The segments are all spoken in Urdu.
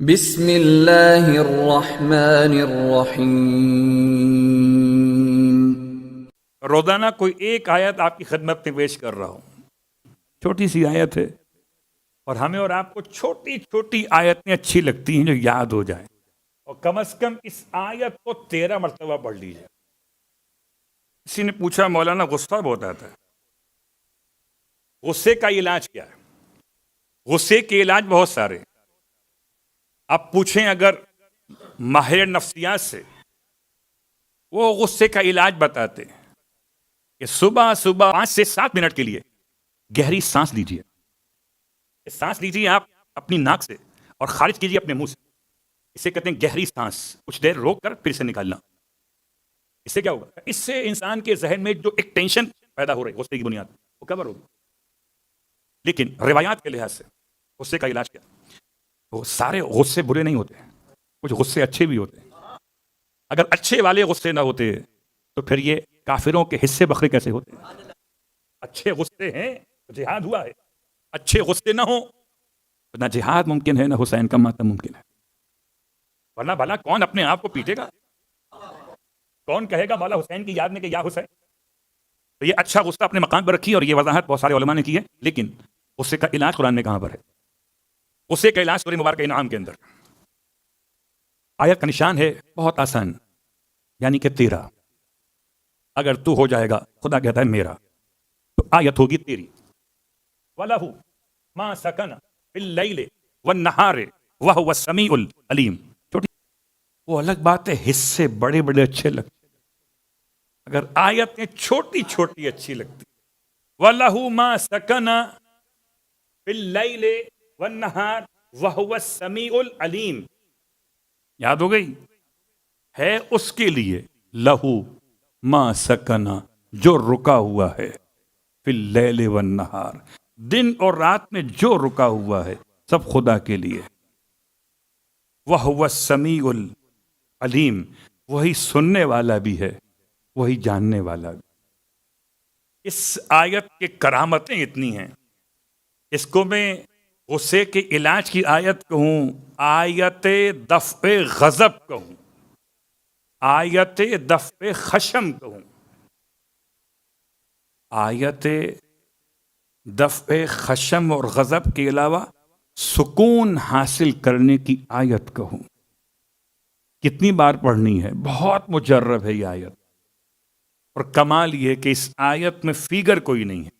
بسم اللہ الرحمن الرحیم۔ روزانہ کوئی ایک آیت آپ کی خدمت میں پیش کر رہا ہوں، چھوٹی سی آیت ہے اور ہمیں اور آپ کو چھوٹی چھوٹی آیتیں اچھی لگتی ہیں جو یاد ہو جائیں، اور کم از کم اس آیت کو 13 مرتبہ پڑھ لیجیے۔ کسی نے پوچھا مولانا غصہ بہت آتا ہے، غصے کا علاج کیا ہے؟ غصے کے علاج بہت سارے۔ آپ پوچھیں اگر ماہر نفسیات سے، وہ غصے کا علاج بتاتے ہیں کہ صبح 5 سے 7 منٹ کے لیے گہری سانس لیجیے۔ سانس لیجیے آپ اپنی ناک سے اور خارج کیجیے اپنے منہ سے۔ اسے کہتے ہیں گہری سانس، کچھ دیر روک کر پھر سے نکالنا۔ اس سے کیا ہوگا؟ اس سے انسان کے ذہن میں جو ایک ٹینشن پیدا ہو رہی ہے غصے کی بنیاد وہ کور ہوگی۔ لیکن روایات کے لحاظ سے غصے کا علاج کیا؟ وہ سارے غصے برے نہیں ہوتے، کچھ غصے اچھے بھی ہوتے ہیں۔ اگر اچھے والے غصے نہ ہوتے تو پھر یہ کافروں کے حصے بکرے کیسے ہوتے؟ اچھے غصے ہیں تو جہاد ہوا ہے، اچھے غصے نہ ہوں تو نہ جہاد ممکن ہے، نہ حسین کا ماتم ممکن ہے۔ ورنہ بھلا کون اپنے آپ کو پیٹے گا؟ کون کہے گا مولا حسین کی یاد میں کہ یا حسین؟ تو یہ اچھا غصہ اپنے مقام پر رکھی، اور یہ وضاحت بہت سارے علماء نے کی ہے۔ لیکن غصے کا علاج قرآن میں کہاں پر ہے؟ غصے کا علاج سورہ مبارکہ انعام کے اندر آیت کا نشان ہے بہت آسان، یعنی کہ تیرا۔ اگر تو ہو جائے گا، خدا کہتا ہے میرا، تو آیت ہوگی تیری۔ وَلَهُ مَا سَكَنَ فِي اللَّيْلِ وَالنَّهَارِ وَهُوَ السَّمِيعُ الْعَلِيمُ۔ چھوٹی وہ الگ بات ہے، حصے بڑے بڑے اچھے لگتے، اگر آیتیں چھوٹی چھوٹی اچھی لگتی۔ وَلَهُ مَا سَكَنَ فِي اللَّيْلِ وَالنَّهَارِ وَهُوَ السَّمِيعُ الْعَلِيمُ۔ یاد ہو گئی؟ ہے اس کے لیے لہو ما سکنا، جو رکا ہوا ہے، فی اللیل والنہار، دن اور رات میں جو رکا ہوا ہے سب خدا کے لیے۔ وَهُوَ السَّمِيعُ الْعَلِيمُ، وہی سننے والا بھی ہے، وہی جاننے والا بھی۔ اس آیت کے کرامتیں اتنی ہیں، اس کو میں غصے کے علاج کی آیت کہوں، آیت دفع غضب کہوں، آیت دفع خشم کہوں، آیت دفع خشم اور غضب کے علاوہ سکون حاصل کرنے کی آیت کہوں۔ کتنی بار پڑھنی ہے؟ بہت مجرب ہے یہ آیت، اور کمال یہ کہ اس آیت میں فیگر کوئی نہیں ہے،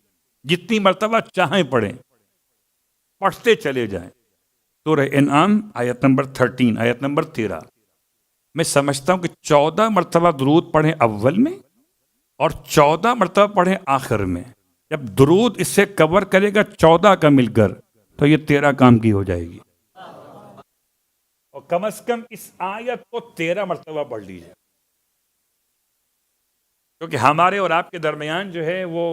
جتنی مرتبہ چاہیں پڑھیں، پڑھتے چلے جائیں۔ سورہ انعام آیت نمبر 13، آیت نمبر 13۔ میں سمجھتا ہوں کہ 14 مرتبہ درود پڑھیں اول میں اور 14 مرتبہ پڑھیں آخر میں۔ جب درود اس سے کور کرے گا 14 کا مل کر، تو یہ 13 کام کی ہو جائے گی۔ اور کم از کم اس آیت کو 13 مرتبہ پڑھ لیجیے، کیونکہ ہمارے اور آپ کے درمیان جو ہے وہ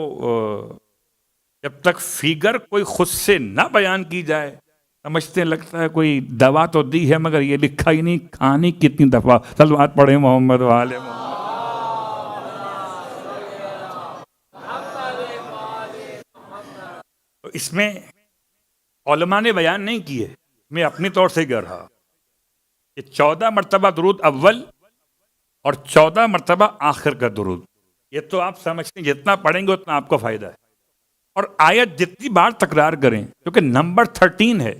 جب تک فیگر کوئی خود سے نہ بیان کی جائے، سمجھتے لگتا ہے کوئی دوا تو دی ہے مگر یہ لکھا ہی نہیں کھانی کتنی دفعہ صلوات پڑھیں محمد والے محمد۔ تو اس میں علماء نے بیان نہیں کیے، میں اپنی طور سے کہہ رہا کہ 14 مرتبہ درود اول اور 14 مرتبہ آخر کا درود۔ یہ تو آپ سمجھتے ہیں جتنا پڑھیں گے اتنا آپ کو فائدہ ہے، اور آیت جتنی بار تکرار کریں، کیونکہ نمبر 13 ہے،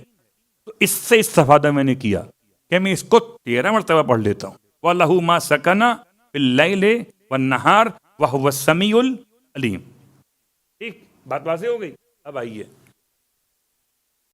تو اس سے استفادہ میں نے کیا کہ میں اس کو 13 مرتبہ پڑھ لیتا ہوں۔ وَلَهُ مَا سَكَنَ فِي اللَّيْلِ وَالنَّهَارِ وَهُوَ السَّمِيعُ الْعَلِيمُ۔ ٹھیک، بات واضح ہو گئی؟ اب آئیے